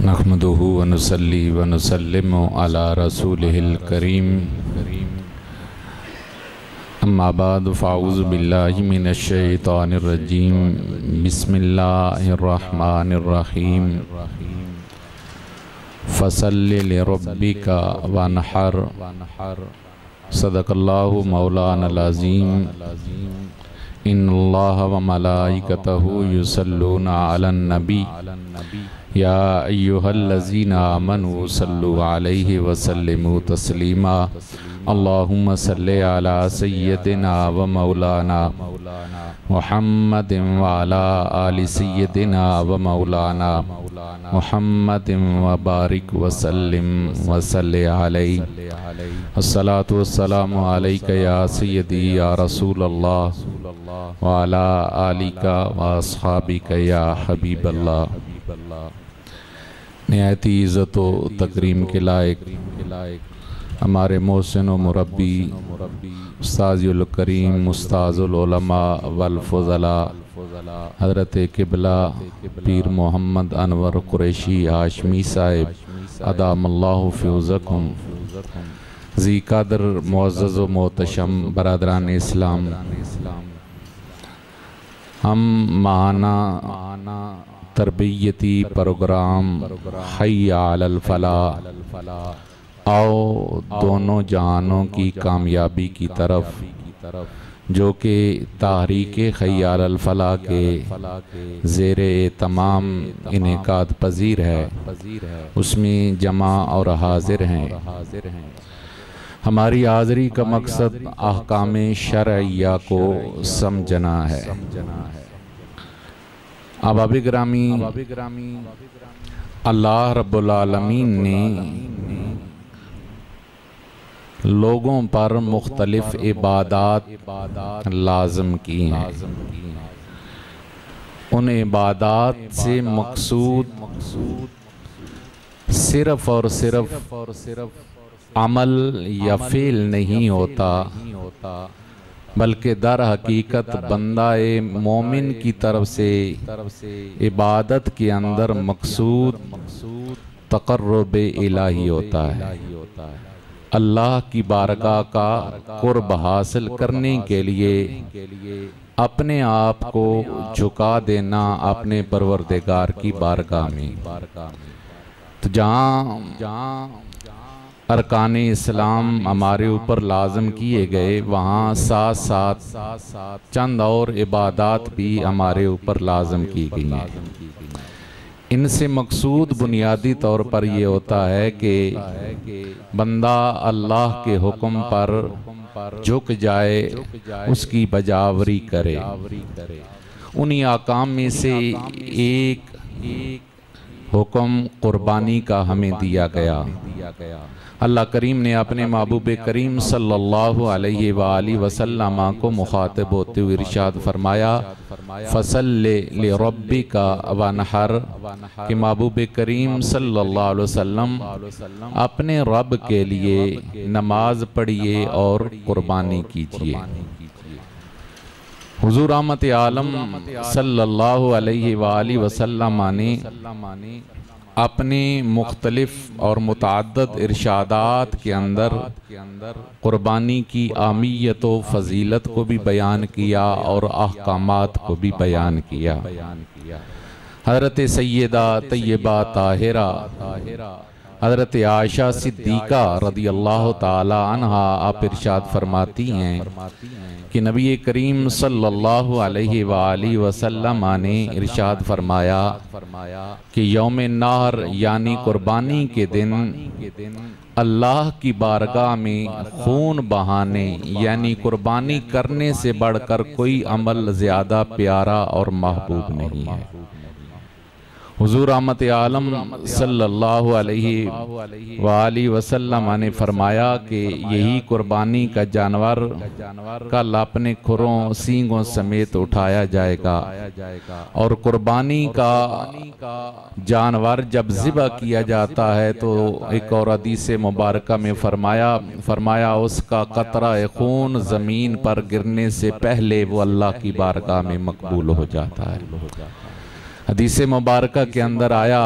नहमदुहु व नुसल्ली व नुसल्लिमु अला रसूलिहिल करीम। अम्मा बाद फ़ाऊज़ु बिल्लाहि मिनश शैतानिर रजीम। बिस्मिल्लाहिर रहमानिर रहीम। फ़सल्लि लिरब्बिका वन्हर। सदक़ल्लाहु मौलानल अज़ीम। इन्नल्लाहा व मलाइकतहु युसल्लूना अलन नबी या अय्युहल्लज़ीना आमनू सल्लु अलैहि व सल्लिमू तस्लीमा। अल्लाहुम्मा सल्लि अला सय्यदिना व मौलाना मुहम्मदिन व अला आलि सय्यदिना व मौलाना मुहम्मदिन व बारिक व सल्लिम व सल्लि अलैहि। अस्सलातु वस्सलामु अलैका या सय्यदी या रसूलल्लाह व अला आलिका व अस्हाबिका या हबीबल्लाह। निहायती इज़्ज़त व तकरीम के लायक हमारे मोहसिन व मुरब्बी उस्ताज़ुल करीम उस्ताज़ुल उलमा वल फ़ुज़ला हज़रत क़िबला पीर मोहम्मद अनवर कुरैशी हाशमी साहिब अदामल्लाहु फ़िज़कुम ज़ी क़द्र मुअज़्ज़ज़ व मोहतशम बरादरान इस्लाम, हम माहाना तरबियती प्रोग्राम हय्या अलल फलाह आओ दोनों जहानों की कामयाबी की तरफ, जो कि तहरीक हय्या अलल फलाह के ज़ेरे तमाम इनेकाद पज़ीर है, उसमें जमा और हाजिर हैं। हमारी हाज़री का मकसद अहकाम शरइया को समझना है। अहबाब गिरामी, अल्लाह रब्बुल आलमीन ने लोगों पर मुख्तलिफ इबादात लाज़िम की हैं। उन इबादात से मकसूद सिर्फ और सिर्फ अमल या फ़ेल नहीं होता, बल्कि दर हकीकत बंदा-ए मोमिन की तरफ से इबादत के अंदर मकसूद तक़र्रुब इलाही होता है। अल्लाह की बारगाह का कुर्ब हासिल करने के लिए अपने आप को झुका देना अपने परवरदिगार की बारगाह में। तो जहाँ अरकान इस्लाम हमारे ऊपर लाज़िम किए गए, वहाँ साथ साथ चंद और इबादात भी हमारे ऊपर लाज़िम की गई हैं। इनसे मकसूद बुनियादी तौर पर यह होता है कि बंदा अल्लाह के हुक्म पर झुक जाए, उसकी बजावरी करे। उन्हीं आकाम में से एक हुक्म कुर्बानी का हमें दिया गया। अल्लाह करीम ने अपने महबूब करीम सल्लल्लाहु अलैहि वालैहि वसल्लम को मुखातिब होते हुए इरशाद फरमाया, फसल्लि लिरब्बिका वन्हर, कि महबूब करीम सल्लल्लाहु अलैहि वसल्लम अपने रब के लिए नमाज पढ़िए और कुर्बानी कीजिए। हुज़ूर रहमत आलम सल्लल्लाहु अलैहि वालैहि वसल्लम ने अपने मुख्तलिफ और मुतअद्दिद इरशादात के अंदर कुर्बानी की अहमियत व फ़जीलत को भी बयान किया और अहकामात को भी बयान किया। हज़रत सय्यदा तय्यबा ताहिरा हज़रत आयशा सिद्दीक़ा रज़ियल्लाहु ताला अन्हा आप इरशाद फरमाती हैं कि नबी करीम सल्लल्लाहु अलैहि वालैहि वसल्लम ने इरशाद फरमाया कि यौम नहर यानी कुर्बानी के दिन अल्लाह की बारगाह में खून बहाने यानी कुर्बानी करने से बढ़कर कोई अमल ज़्यादा प्यारा और महबूब नहीं है। हुज़ूर रहमत आलम सल्लल्लाहु अलैहि वसल्लम ने फरमाया कि यही कुर्बानी का जानवर कल अपने खुरों सींगों समेत उठाया जाएगा, और कुर्बानी का जानवर जब ज़िबा किया जाता है तो एक और हदीस मुबारका में फरमाया उसका कतरा खून ज़मीन पर गिरने से पहले वो अल्लाह की बारगाह में मकबूल हो जाता है। हदीस मुबारक के अंदर आया,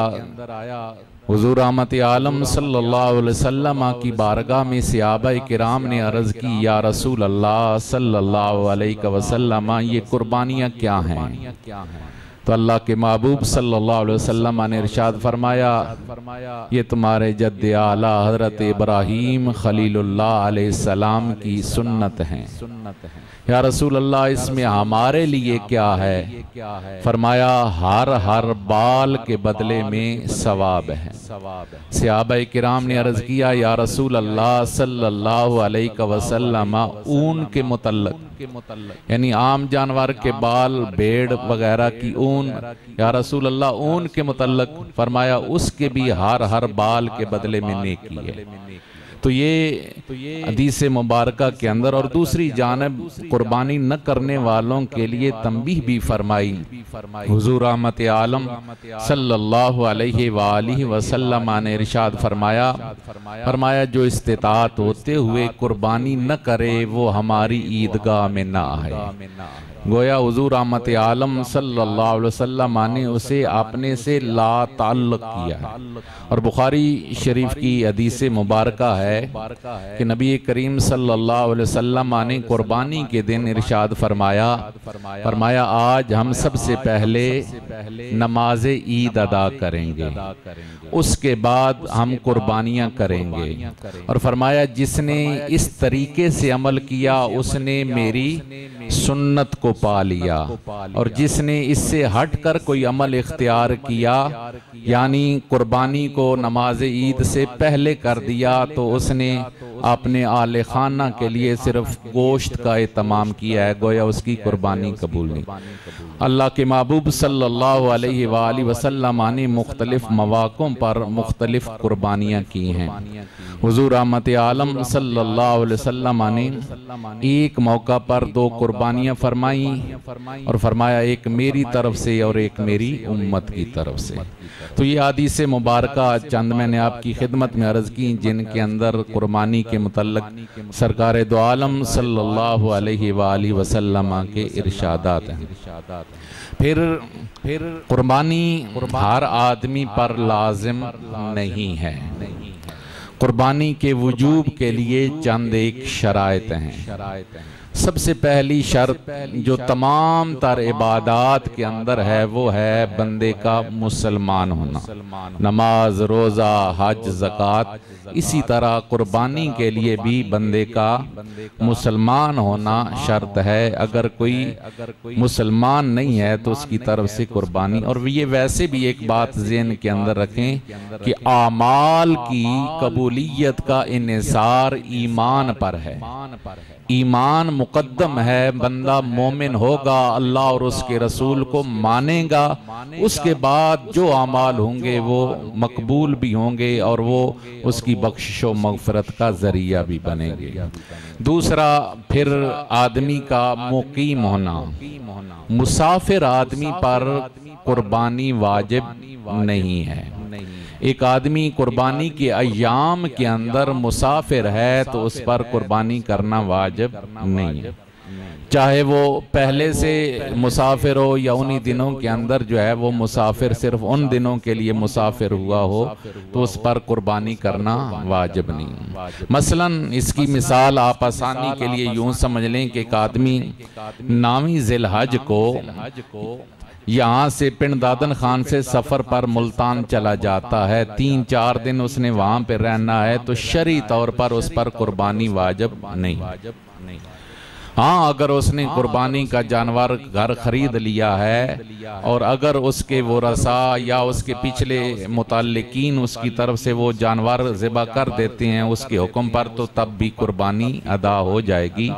हुजूर रहमत आलम सल्लल्लाहु अलैहि वसल्लम की बारगाह में सहाबाए किराम ने अर्ज़ की, या रसूल अल्लाह सल्लल्लाहु अलैहि वसल्लम, ये कुर्बानियाँ क्या हैं? तो अल्लाह के महबूब सल्लल्लाहु अलैहि वसल्लम ने इरशाद फरमाया, ये तुम्हारे जद्द आला हज़रत इब्राहीम खलीलुल्लाह अलैहिस्सलाम की सुन्नत हैं। या रसूल अल्लाह, इसमें हमारे लिए क्या है? फरमाया, हर बाल के बदले में सवाब है। सहाबाए किराम ने अर्ज़ किया, या रसूल अल्लाह सल्लल्लाहु अलैहि वसल्लम, ऊन के मुतल्लक, यानी आम जानवर के बाल, भेड़ वगैरह की ऊन, या रसूल अल्लाह ऊन के मुतल्लक, फरमाया उसके भी हर बाल के बदले में नेकी है। तो ये हदीस मुबारक के अंदर, और दूसरी जानब कुर्बानी न करने वालों के लिए तंबीह भी फरमाई। हुजूर रहमत आलम सल्लल्लाहु अलैहि वसल्लम ने इरशाद फरमाया, जो इस्तिताअत होते हुए कुर्बानी न करे वो हमारी ईदगाह में न आए। गोया हुजूर रहमत आलम सल्लल्लाहु अलैहि वसल्लम ने उसे अपने से ला ताल्लुक किया। और बुखारी शरीफ की हदीस मुबारक है कि नबी करीम सल्लल्लाहु अलैहि वसल्लम ने कुर्बानी के दिन इरशाद फरमाया, आज हम सबसे पहले नमाज ईद अदा करेंगे, उसके बाद हम कुर्बानियाँ करेंगे। और फरमाया, जिसने इस तरीके से अमल किया उसने मेरी सुन्नत को पा लिया, और जिसने इससे हटकर कोई अमल इख्तियार किया, यानी कुर्बानी को नमाज ईद से पहले कर दिया, तो उसने अपने आले खाना के लिए सिर्फ गोश्त का एहतमाम किया है, गोया उसकी कुर्बानी कबूल नहीं। अल्लाह के महबूब सल्लल्लाहु अलैहि वसल्लम ने मुख्तलिफ मौक़ों पर मुख्तलिफ कुर्बानियाँ की हैं। हुजूर रहमत आलम सल्लल्लाहु अलैहि वसल्लम ने एक मौका पर 2 कुर्बानियाँ फरमाई, और फरमाया, एक मेरी तरफ से और एक मेरी उम्मत की तरफ से। तो ये हदीस मुबारक चंद मैंने आपकी खिदमत में अर्ज़ की, जिनके अंदर कुर्बानी के मुतल्लिक़ सरकार दो आलम सल्लल्लाहु अलैहि वसल्लम के इरशादात हैं। फिर कुर्बानी हर आदमी पर लाजिम नहीं है। कुर्बानी के वजूब के लिए चंद एक शराइत हैं। सबसे पहली शर्त जो तमाम तर इबादात के अंदर है वो है बंदे का मुसलमान होना। नमाज, रोज़ा, हज, ज़कात, इसी तरह कुर्बानी के लिए भी बंदे का मुसलमान होना शर्त है। अगर कोई मुसलमान नहीं है तो उसकी तरफ से कुर्बानी। और ये वैसे भी एक बात ज़हन के अंदर रखें कि आमाल की कबूलियत का इन्हिसार ईमान पर है। ईमान मुकद्दम है। बंदा मोमिन होगा, अल्लाह और उसके रसूल को मानेगा, उसके बाद जो अमाल होंगे वो मकबूल भी होंगे और वो उसकी बख्शिश व मग़फ़िरत का ज़रिया भी बनेंगे। दूसरा, फिर आदमी का मुकीम होना। मुसाफिर आदमी पर कुर्बानी वाजिब नहीं है। एक आदमी कुर्बानी के अय्याम के अंदर मुसाफिर है तो उस पर कुर्बानी करना वाजिब नहीं है। चाहे वो पहले से मुसाफिर हो या उन्हीं दिनों के अंदर जो है वो मुसाफिर सिर्फ उन दिनों के लिए मुसाफिर हुआ हो तो उस पर कुर्बानी करना वाजिब नहीं। मसलन इसकी मिसाल आप आसानी के लिए यूं समझ लें कि एक आदमी नामी ज़िलहज को यहाँ से पिंड दादन खान से सफ़र पर मुल्तान चला जाता है, 3-4 दिन उसने वहाँ पे रहना है, तो शरई तौर पर उस पर कुर्बानी वाजिब नहीं। हाँ, अगर उसने कुर्बानी का जानवर घर खरीद लिया है और अगर उसके वो रसा या उसके पिछले मुतल्लिकीन उसकी तरफ से वो जानवर ज़िबा कर देते हैं उसके हुक्म पर, तो तब भी कुर्बानी अदा हो जाएगी।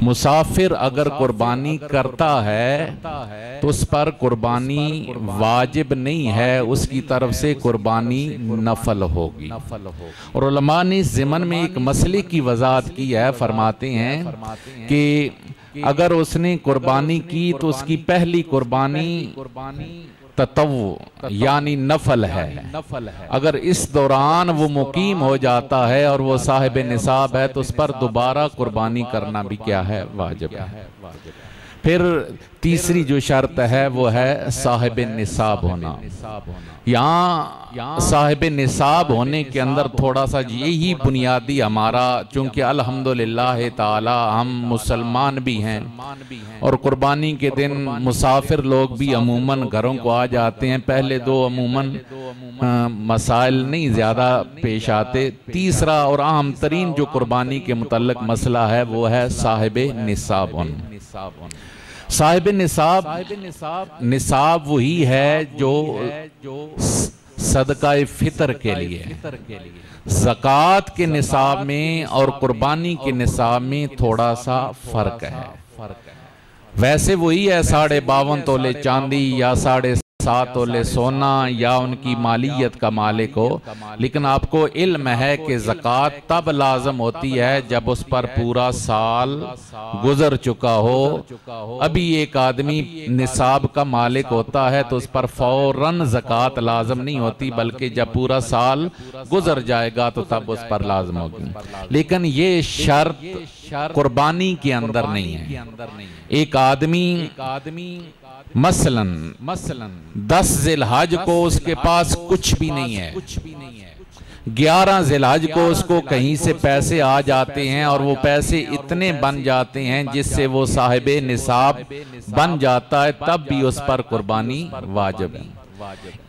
मुसाफिर अगर कुर्बानी करता है तो उस पर कुर्बानी वाजिब नहीं है, उसकी तरफ से कुर्बानी नफल होगी। और उलमा ने इस ज़िमन में एक मसले की वजाहत की है, फरमाते हैं कि अगर उसने कुर्बानी की तो उसकी पहली कुर्बानी ततव्वु यानी नफल है। अगर इस दौरान वो मुकीम हो जाता है और वो साहिब निसाब है तो उस पर दोबारा कुर्बानी करना भी क्या है, वाजिब है। फिर तीसरी जो शर्त है वो है साहिब निसाब होना। यहाँ साहिब निसाब होने के अंदर थोड़ा सा यही बुनियादी हमारा, चूंकि अल्हम्दुलिल्लाह ताला हम मुसलमान भी हैं और कुर्बानी के दिन मुसाफिर लोग भी अमूमन घरों को आ जाते हैं। पहले दो अमूमन मसाइल नहीं ज़्यादा पेश आते। तीसरा और अहम तरीन जो कुर्बानी के मुतल्लिक मसला है वो है साहिब निसाब होना। साहिब निसाब वही है जो सदका फितर के लिए, ज़कात के निसाब में और कुर्बानी के निसाब में थोड़ा सा फर्क है। वैसे वही है 52.5 तोले चांदी या 7.5 तोले सोना या उनकी मालियत का मालिक हो, लेकिन आपको इल्म है कि ज़कात तब लाज़म होती है जब उस पर पूरा साल गुजर चुका हो। अभी एक आदमी निसाब का मालिक होता है तो उस पर फौरन ज़कात लाज़म नहीं होती, बल्कि जब पूरा साल गुजर जाएगा तो तब उस पर लाज़म होगी। लेकिन ये शर्त कुर्बानी के अंदर नहीं है। एक आदमी मसलन 10 ज़िलहज को उसके पास कुछ भी नहीं है, 11 ज़िलहज को उसको कहीं से पैसे आ जाते हैं और वो पैसे इतने बन जाते हैं जिससे वो साहिब निसाब बन जाता है, तब भी उस पर कुर्बानी वाजिब है।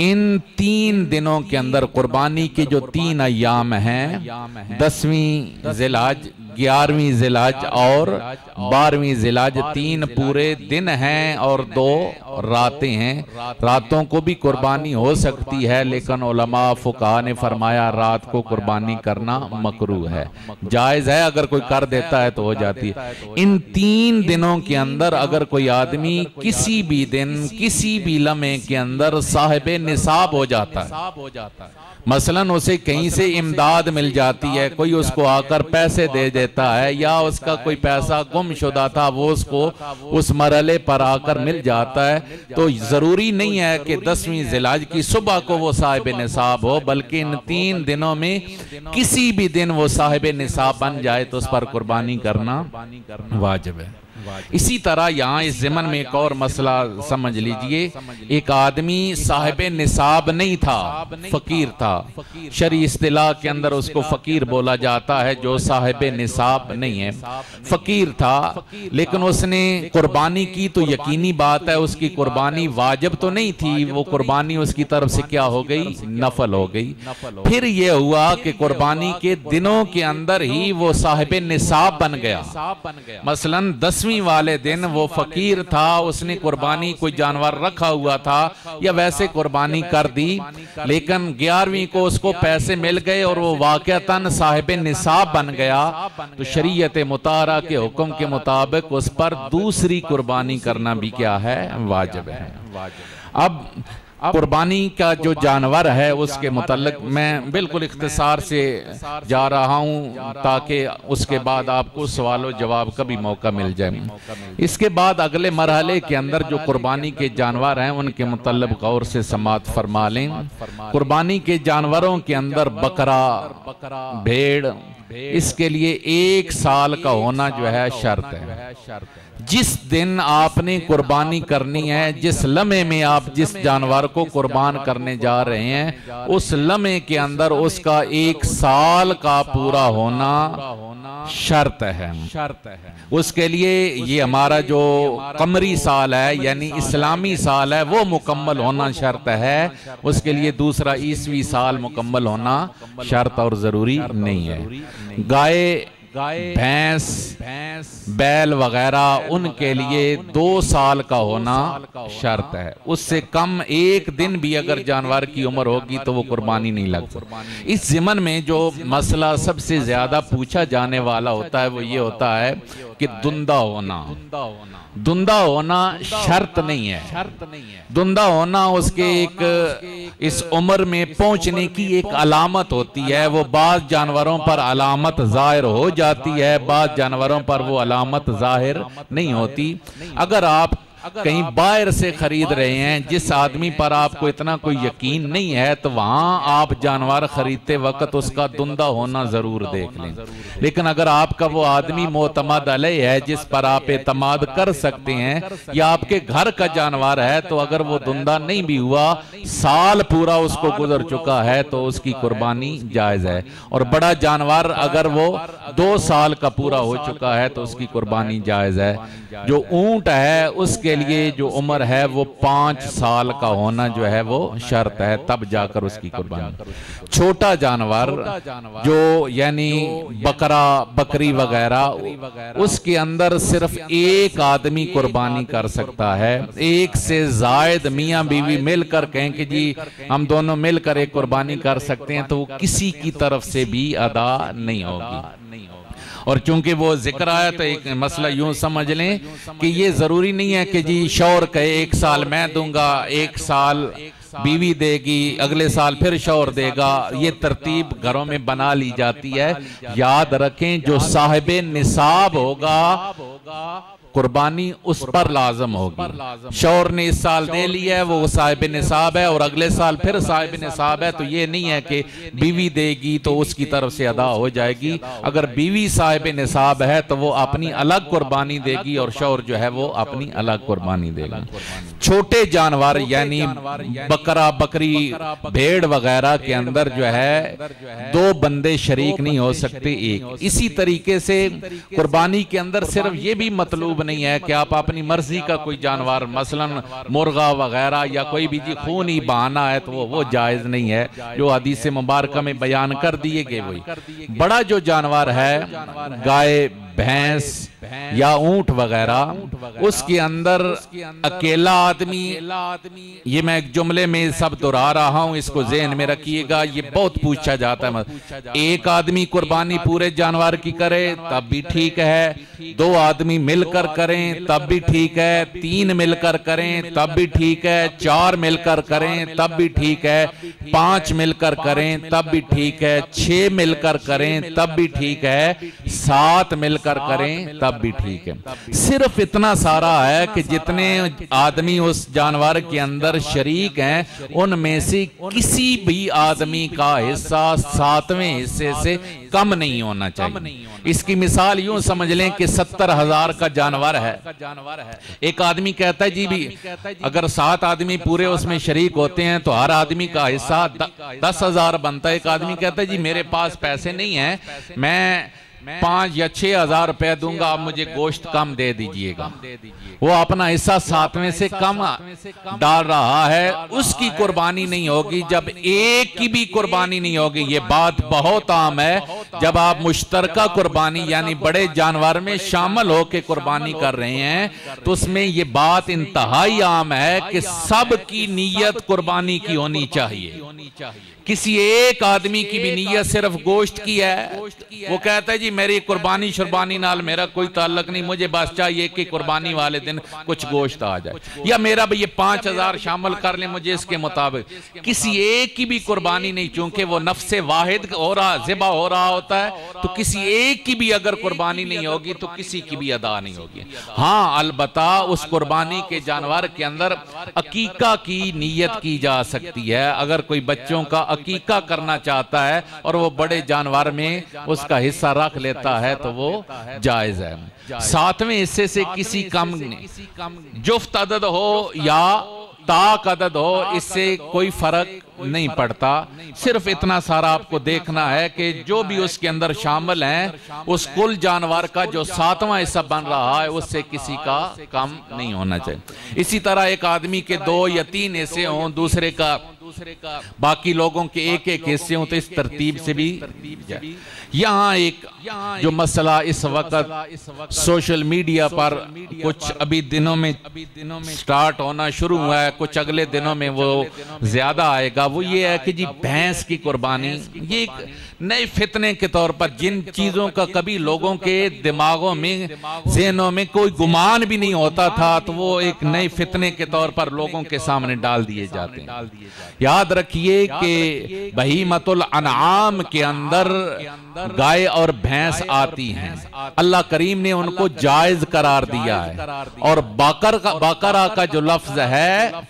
इन 3 दिनों के अंदर कुर्बानी के जो 3 अय्याम हैं, 10वीं ज़िलहज, 11वीं ज़िलहज और 12वीं ज़िलहज, 3 पूरे दिन हैं और 2 रातें हैं। रातों को भी कुर्बानी हो सकती है, लेकिन उलमा फुकाहा ने फरमाया रात को कुर्बानी करना मकरूह है, जायज़ है, अगर कोई कर देता है तो हो जाती है। इन 3 दिनों के अंदर अगर कोई आदमी किसी भी दिन किसी भी लम्हे के अंदर साहिब निसाब हो जाता है, मसलन उसे कहीं से इमदाद मिल जाती है, कोई उसको आकर पैसे दे देता है, या उसका कोई पैसा गुमशुदा था वो उसको उस मरहले पर आकर मिल जाता है, तो जरूरी नहीं है कि 10वीं ज़िलहज की सुबह को वो साहिब निसाब हो, बल्कि इन 3 दिनों में किसी भी दिन वो साहिब निसाब बन जाए तो उस पर कुर्बानी करना वाजिब है। इसी तरह यहाँ इस ज़िमन में एक और मसला समझ लीजिए। एक आदमी साहिब निसाब नहीं था, फकीर था। शरई इस्तिलाह के अंदर उसको फकीर बोला जाता है जो साहिब निसाब नहीं है। फकीर था लेकिन उसने कुर्बानी की, तो यकीनी बात है उसकी कुर्बानी वाजिब तो नहीं थी, वो कुर्बानी उसकी तरफ से क्या हो गई, नफल हो गई। फिर ये हुआ कि कुर्बानी के दिनों के अंदर ही वो साहिब निसाब बन गया। मसलन 10वीं वाले दिन वो फकीर था, उसने कुर्बानी कोई जानवर रखा हुआ था या वैसे कुर्बानी कर दी, लेकिन 11वीं को उसको पैसे मिल गए और वो वाक़तन साहिब निसाब बन गया, तो शरीयत मुताहरा के हुक्म के मुताबिक उस पर दूसरी कुर्बानी करना भी क्या है, वाजिब है। अब कुर्बानी का जो जानवर है उसके मुतल्लिक मैं बिल्कुल इख्तिसार से जा रहा हूँ ताकि उसके बाद आपको सवाल जवाब का भी मौका मिल जाए। इसके बाद अगले मरहले के अंदर जो कुर्बानी के जानवर हैं उनके मुतल्लिक गौर से समाअत फरमा लें। कुर्बानी के जानवरों के अंदर बकरा, भेड़, इसके लिए 1 साल का होना जो है शर्त है। जिस दिन आपने कुर्बानी करनी है, जिस लम्हे में आप जिस जानवर को कुर्बान करने जा रहे हैं, उस लम्हे के अंदर उसका 1 साल का पूरा होना शर्त है। उसके लिए ये हमारा जो कमरी साल है यानी इस्लामी साल है वो मुकम्मल होना शर्त है। उसके लिए दूसरा ईसवी साल मुकम्मल होना शर्त और जरूरी नहीं है। गाय, भैंस, बैल वगैरह उनके लिए 2 साल का होना शर्त है। उससे कम 1 दिन भी अगर जानवर की उम्र होगी तो वो कुर्बानी नहीं लगती। इस ज़िमन में जो मसला सबसे ज्यादा पूछा जाने वाला होता है वो ये होता है कि दुंदा होना शर्त नहीं है। दुंदा होना उसके एक इस उम्र में पहुंचने की एक अलामत होती है। वो बाज़ जानवरों पर अलामत जाहिर हो जाती है, बाज़ जानवरों पर वो अलामत जाहिर नहीं होती। अगर आप कहीं बाहर से खरीद रहे हैं, जिस आदमी पर आपको इतना कोई यकीन नहीं है, तो वहां आप जानवर खरीदते वक्त उसका दुंदा होना जरूर देख लें। लेकिन अगर आपका वो आदमी मोतमद अलैह है, जिस पर आप एतमाद कर सकते हैं, या आपके घर का जानवर है, तो अगर वो दुंदा नहीं भी हुआ, साल पूरा उसको गुजर चुका है, तो उसकी कुर्बानी जायज है। और बड़ा जानवर अगर वो 2 साल का पूरा हो चुका है, तो उसकी कुर्बानी जायज है। जो ऊंट है उसके लिए जो उम्र है वो 5 साल का होना जो है वो शर्त है, तब जाकर उसकी कुर्बानी। छोटा जानवर जो यानी बकरा बकरी वगैरह, उसके अंदर सिर्फ एक आदमी कुर्बानी कर सकता है। एक से जायद मियां बीवी मिलकर कहें कि जी हम दोनों मिलकर एक कुर्बानी कर सकते हैं, तो वो किसी की तरफ से भी अदा नहीं होगी। और चूंकि वो जिक्र आया, तो एक मसला यूं समझ लें कि ये जरूरी नहीं है कि जी शौहर कहे 1 साल मैं दूंगा, 1 साल बीवी देगी, अगले साल फिर शौहर देगा। ये तरतीब घरों में बना ली जाती है। याद रखें, जो साहिबे निसाब होगा कुर्बानी उस पर लाजम होगी। शौहर ने इस साल दे लिया है, वो साहिब निसाब है, और अगले साल फिर साहिब निसाब है, तो ये नहीं है कि बीवी देगी तो उसकी तरफ से अदा हो जाएगी। अगर बीवी साहिब निसाब है तो वो अपनी अलग कुर्बानी देगी, और शौहर जो है वो अपनी अलग कुर्बानी देगा। छोटे जानवर यानी बकरा बकरी भेड़ वगैरह के अंदर जो है 2 बंदे शरीक नहीं हो सकते एक। इसी तरीके से कुर्बानी के अंदर सिर्फ ये भी मतलूब नहीं है कि आप अपनी मर्जी का कोई जानवर, मसलन मुर्गा वगैरह या कोई भी जी खून ही बहाना है, तो वो जायज नहीं है, जो हदीस मुबारक में बयान कर दिए गए। वही बड़ा जो जानवर है, गाय भैंस या ऊंट वगैरह, उसके अंदर अकेला आदमी, ये मैं एक जुमले में सब दोहरा रहा हूं, इसको ज़हन में रखिएगा, ये बहुत पूछा जाता है। एक आदमी कुर्बानी पूरे जानवर की करे तब भी ठीक है, 2 आदमी मिलकर करें तब भी ठीक है, 3 मिलकर करें तब भी ठीक है, 4 मिलकर करें तब भी ठीक है, 5 मिलकर करें तब भी ठीक है, 6 मिलकर करें तब भी ठीक है, 7 मिलकर करें तब भी ठीक है। सिर्फ इतना सारा है कि जितने आदमी उस जानवर के अंदर शरीक हैं, उनमें से किसी भी आदमी का हिस्सा 7वें हिस्से से कम नहीं होना चाहिए। इसकी मिसाल यूं समझ लें कि 70,000 का जानवर है, एक आदमी कहता है जी भी अगर 7 आदमी पूरे उसमें शरीक होते हैं तो हर आदमी का हिस्सा 10,000 बनता है। एक आदमी कहता है जी मेरे पास पैसे नहीं है, मैं 5 या 6,000 रुपए दूंगा, आप मुझे गोश्त कम दे दीजिएगा। वो अपना हिस्सा 7वें से कम डाल रहा है, उसकी कुर्बानी नहीं होगी जब एक की भी कुर्बानी नहीं होगी। ये बात बहुत आम है, जब आप मुश्तरका कुर्बानी यानी बड़े जानवर में शामिल होकर कुर्बानी कर रहे हैं, तो उसमें ये बात इंतहाई आम है कि सबकी नीयत कुर्बानी की होनी चाहिए। किसी एक आदमी की भी नीयत सिर्फ गोश्त की है, वो कहता है जी मेरी कुर्बानी शुर्बानी नाल मेरा कोई ताल्लुक नहीं, मुझे बस चाहिए कि कुर्बानी वाले दिन कुछ गोश्त आ जाए, या मेरा भी ये 5,000 शामिल कर ले मुझे इसके मुताबिक। किसी एक की भी कुर्बानी नहीं, चूंकि वो नफ्से वाहिद हो रहा ज़िबा हो रहा होता है, तो किसी एक की भी अगर कुर्बानी नहीं होगी तो किसी की भी अदा नहीं होगी। हाँ, अलबत्ता उस कुर्बानी के जानवर के अंदर अकीका की नीयत की जा सकती है। अगर कोई बच्चों का अकीका करना चाहता है और वो बड़े जानवर में उसका हिस्सा रख लेता है तो वो जायज है। 7वें हिस्से से किसी कम जुफ्त अदद हो या ताक अदद हो, इससे कोई फर्क नहीं पड़ता। सिर्फ इतना सारा आपको देखना है कि जो भी उसके अंदर शामिल हैं, उस कुल जानवर का जो 7वां हिस्सा बन रहा है उससे किसी का कम नहीं होना चाहिए। इसी तरह एक आदमी के 2 या 3 हिस्से हों, दूसरे का बाकी लोगों के एक हिस्से हों, तो इस तरतीब से भी। यहाँ एक जो मसला इस वक्त सोशल मीडिया पर कुछ अभी दिनों में स्टार्ट होना शुरू हुआ है, कुछ अगले दिनों में वो ज्यादा आएगा, वो ये है कि जी भैंस की कुर्बानी, ये एक नए फितने के तौर पर, जिन चीजों का कभी लोगों के दिमागों में ज़हनों में कोई गुमान भी नहीं होता था, तो वो एक नए फितने के तौर पर लोगों के सामने डाल दिए जाते हैं। याद रखिए कि बहीमतुल अनआम के अंदर गाय और भैंस आती हैं, अल्लाह करीम ने उनको जायज करार दिया है। और बकरा का जो लफ्ज है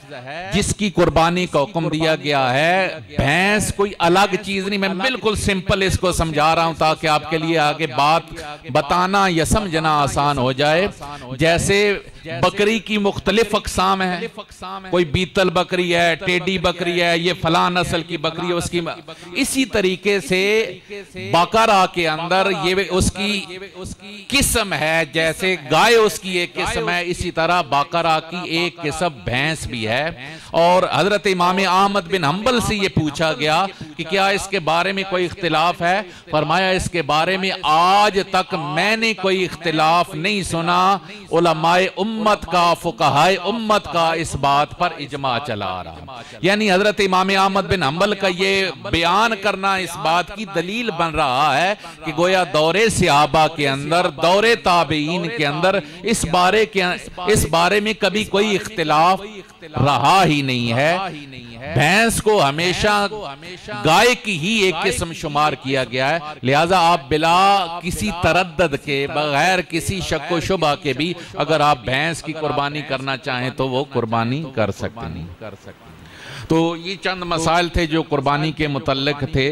जिसकी कुर्बानी का हुक्म दिया गया है, भैंस कोई अलग चीज नहीं। मैं बिल्कुल सिंपल इसको समझा रहा हूं ताकि आपके लिए आगे बात बताना या समझना आसान हो जाए। जैसे बकरी की मुख्तलिफ अक़साम है, कोई बीतल बकरी है, टेडी बकरी है, ये फलां नस्ल की बकरी है उसकी। इसी तरीके से बकरा के अंदर ये उसकी किस्म है, जैसे गाय उसकी एक किस्म है, इसी तरह बकरा की एक किस्म भैंस भी है। और हजरत इमाम अहमद बिन हंबल से ये पूछा गया कि क्या इसके बारे में कोई इख्तिलाफ है? फरमाया इसके बारे में आज तक मैंने कोई इख्तिलाफ नहीं सुना। उलमाए उम्मत का, फुकहाए उम्मत का इस बात पर इजमा चला आ रहा। यानी हजरत इमाम अहमद बिन हंबल का ये बयान करना इस बात की दलील बन रहा है कि गोया दौरे सहाबा के अंदर, दौरे ताबईन के अंदर इस बारे में कभी कोई इख्तिलाफ रहा ही नहीं है। भैंस को हमेशा गाय की ही एक किस्म शुमार किया गया है। लिहाजा आप बिला किसी तरद्दद के, बगैर किसी शक व शुबा के भी अगर आप भैंस की कुर्बानी करना चाहें तो वो कुर्बानी कर सकते हैं। तो ये चंद मसाइल थे जो कुर्बानी के मुतल्लिक थे।